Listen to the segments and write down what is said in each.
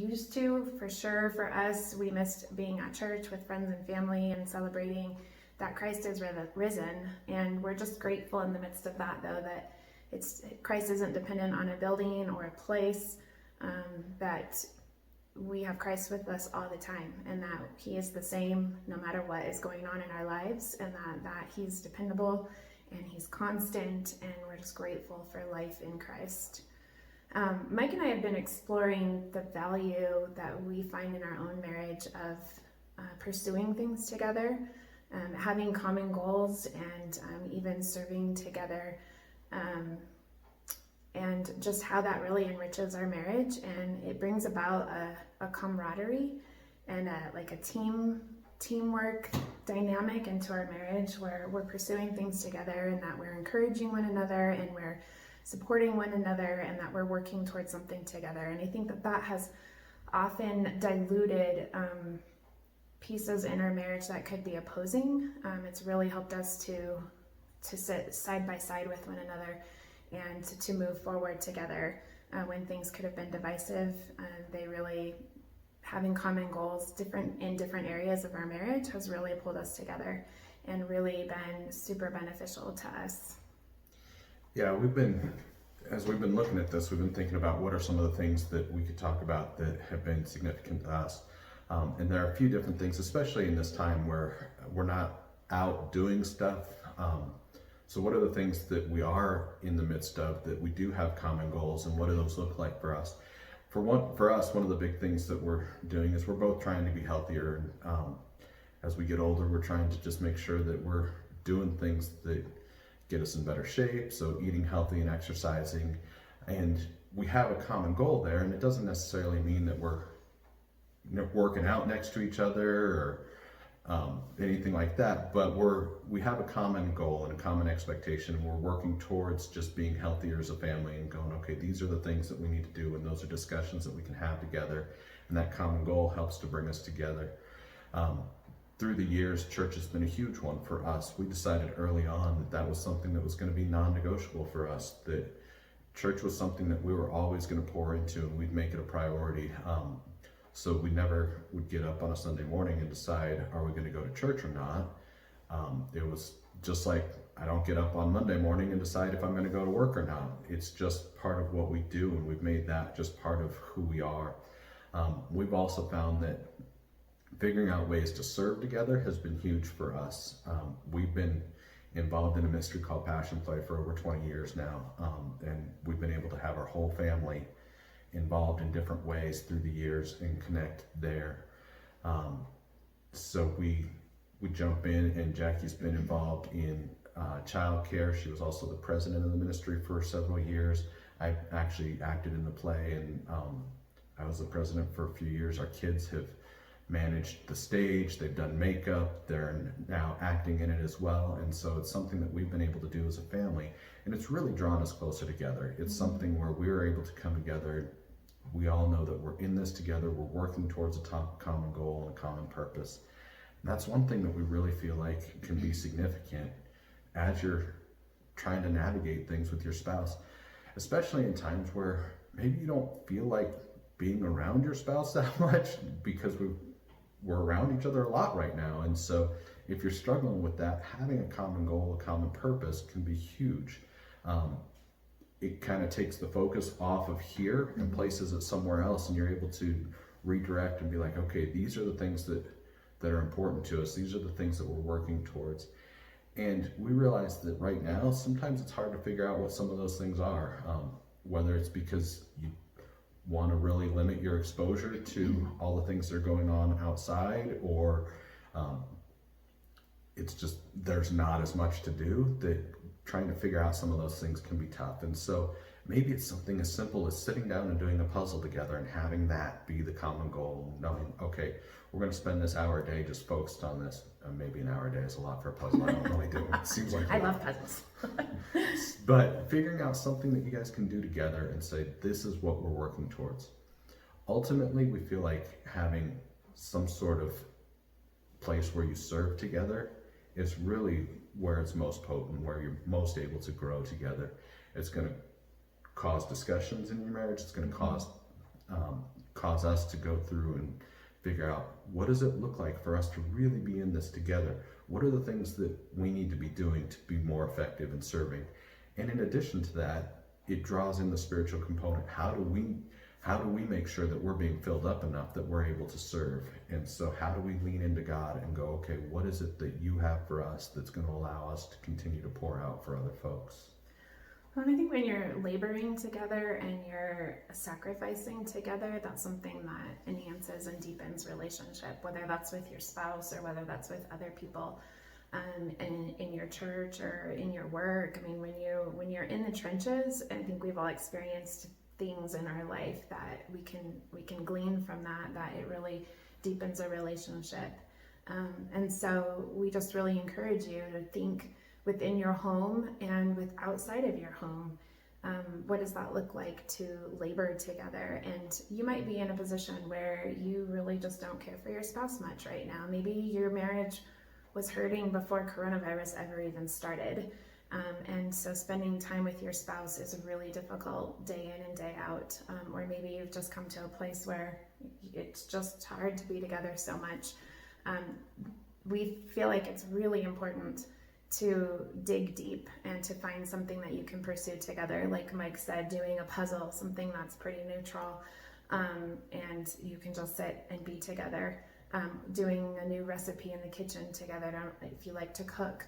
used to, for sure. For us, we missed being at church with friends and family and celebrating that Christ is risen. And we're just grateful in the midst of that, though, that Christ isn't dependent on a building or a place, that we have Christ with us all the time, and that he is the same no matter what is going on in our lives, and that he's dependable and he's constant, and we're just grateful for life in Christ. Mike and I have been exploring the value that we find in our own marriage of pursuing things together, having common goals, and even serving together, and just how that really enriches our marriage, and it brings about a camaraderie and a teamwork dynamic into our marriage, where we're pursuing things together, and that we're encouraging one another, and we're supporting one another, and that we're working towards something together. And I think that has often diluted pieces in our marriage that could be opposing. It's really helped us to sit side by side with one another and to move forward together when things could have been divisive. They really, having common goals in different areas of our marriage has really pulled us together and really been super beneficial to us. Yeah, as we've been looking at this, we've been thinking about what are some of the things that we could talk about that have been significant to us. And there are a few different things, especially in this time where we're not out doing stuff. So what are the things that we are in the midst of that we do have common goals, and what do those look like for us? For us, one of the big things that we're doing is we're both trying to be healthier. As we get older, we're trying to just make sure that we're doing things that get us in better shape. So eating healthy and exercising, and we have a common goal there. And it doesn't necessarily mean that we're working out next to each other or anything like that, but we have a common goal and a common expectation, and we're working towards just being healthier as a family and going, okay, these are the things that we need to do, and those are discussions that we can have together, and that common goal helps to bring us together. Through the years, church has been a huge one for us. We decided early on that was something that was going to be non-negotiable for us, that church was something that we were always going to pour into, and we'd make it a priority. So we never would get up on a Sunday morning and decide, are we going to go to church or not? It was just like, I don't get up on Monday morning and decide if I'm going to go to work or not. It's just part of what we do, and we've made that just part of who we are. We've also found that figuring out ways to serve together has been huge for us. We've been involved in a ministry called Passion Play for over 20 years now, and we've been able to have our whole family involved in different ways through the years and connect there. So we jump in, and Jacqui's been involved in childcare. She was also the president of the ministry for several years. I actually acted in the play, and I was the president for a few years. Our kids have managed the stage, they've done makeup, they're now acting in it as well. And so it's something that we've been able to do as a family, and it's really drawn us closer together. It's something where we're able to come together. We all know that we're in this together, we're working towards a common goal and a common purpose. And that's one thing that we really feel like can be significant as you're trying to navigate things with your spouse, especially in times where maybe you don't feel like being around your spouse that much, because we're around each other a lot right now. And so if you're struggling with that, having a common goal, a common purpose can be huge. It kind of takes the focus off of here and places it somewhere else, and you're able to redirect and be like, okay, these are the things that are important to us. These are the things that we're working towards. And we realize that right now, sometimes it's hard to figure out what some of those things are, whether it's because you want to really limit your exposure to all the things that are going on outside, or it's just there's not as much to do, that trying to figure out some of those things can be tough. And so maybe it's something as simple as sitting down and doing a puzzle together and having that be the common goal, knowing, okay, we're going to spend this hour a day just focused on this. Maybe an hour a day is a lot for a puzzle. I don't really do it. It seems like I love puzzles. But figuring out something that you guys can do together and say, this is what we're working towards. Ultimately, we feel like having some sort of place where you serve together is really where it's most potent, where you're most able to grow together. It's going to cause discussions in your marriage. It's going to cause cause us to go through and figure out, what does it look like for us to really be in this together? What are the things that we need to be doing to be more effective in serving? And in addition to that, it draws in the spiritual component. How do we make sure that we're being filled up enough that we're able to serve? And so how do we lean into God and go, okay, what is it that you have for us that's going to allow us to continue to pour out for other folks? Well, and I think when you're laboring together and you're sacrificing together, that's something that enhances and deepens relationship, whether that's with your spouse or whether that's with other people in your church or in your work. I mean, when you're in the trenches, I think we've all experienced things in our life that we can glean from that it really deepens a relationship. And so we just really encourage you to think within your home and with outside of your home. What does that look like to labor together? And you might be in a position where you really just don't care for your spouse much right now. Maybe your marriage was hurting before coronavirus ever even started. And so spending time with your spouse is really difficult day in and day out. Or maybe you've just come to a place where it's just hard to be together so much. We feel like it's really important to dig deep and to find something that you can pursue together. Like Mike said, doing a puzzle, something that's pretty neutral, and you can just sit and be together. Doing a new recipe in the kitchen together, if you like to cook.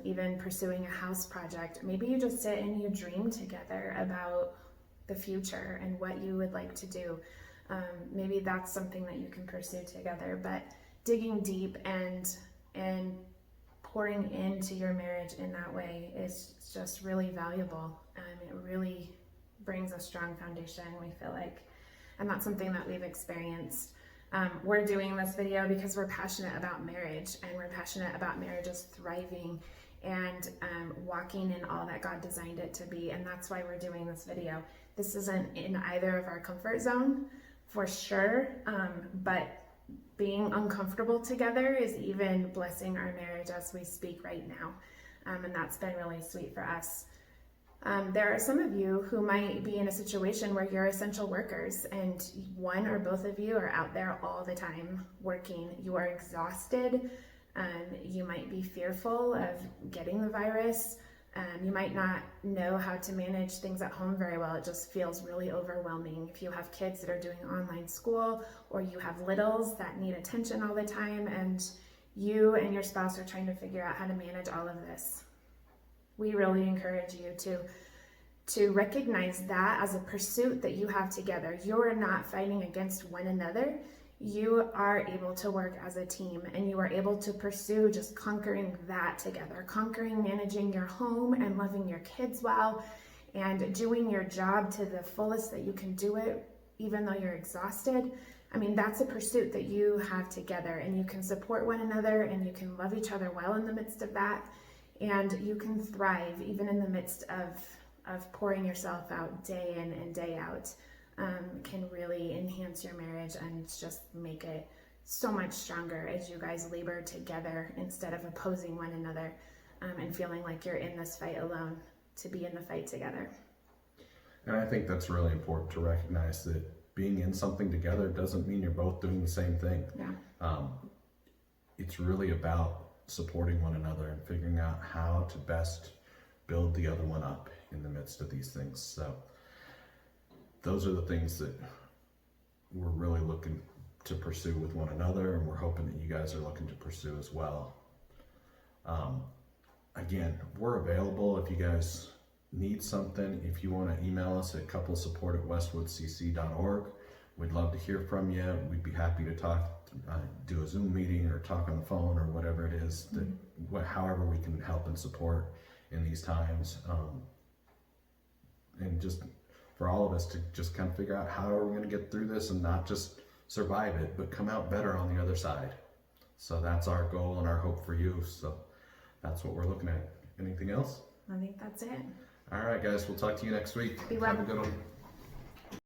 Even pursuing a house project. Maybe you just sit and you dream together about the future and what you would like to do. Maybe that's something that you can pursue together. But digging deep and pouring into your marriage in that way is just really valuable. It really brings a strong foundation, we feel like. And that's something that we've experienced. We're doing this video because we're passionate about marriage, and we're passionate about marriages thriving and walking in all that God designed it to be. And that's why we're doing this video. This isn't in either of our comfort zone, for sure, but being uncomfortable together is even blessing our marriage as we speak right now. And that's been really sweet for us. There are some of you who might be in a situation where you're essential workers and one or both of you are out there all the time working. You are exhausted. You might be fearful of getting the virus. You might not know how to manage things at home very well. It just feels really overwhelming. If you have kids that are doing online school, or you have littles that need attention all the time, and you and your spouse are trying to figure out how to manage all of this. We really encourage you to recognize that as a pursuit that you have together. You're not fighting against one another. You are able to work as a team, and you are able to pursue just conquering that together, conquering managing your home and loving your kids well and doing your job to the fullest that you can do it, even though you're exhausted. I mean, that's a pursuit that you have together, and you can support one another and you can love each other well in the midst of that. And you can thrive even in the midst of pouring yourself out day in and day out. Can really enhance your marriage and just make it so much stronger as you guys labor together instead of opposing one another and feeling like you're in this fight alone, to be in the fight together. And I think that's really important to recognize, that being in something together doesn't mean you're both doing the same thing. Yeah. It's really about supporting one another and figuring out how to best build the other one up in the midst of these things. So those are the things that we're really looking to pursue with one another, and we're hoping that you guys are looking to pursue as well. Again, we're available if you guys need something. If you want to email us at couplessupport@westwoodcc.org, we'd love to hear from you. We'd be happy to talk, do a Zoom meeting or talk on the phone or whatever it is, that however we can help and support in these times. And just for all of us to just kind of figure out how are we going to get through this and not just survive it, but come out better on the other side. So that's our goal and our hope for you. So that's what we're looking at. Anything else? I think that's it. All right, guys, we'll talk to you next week. Be well. Have a good one.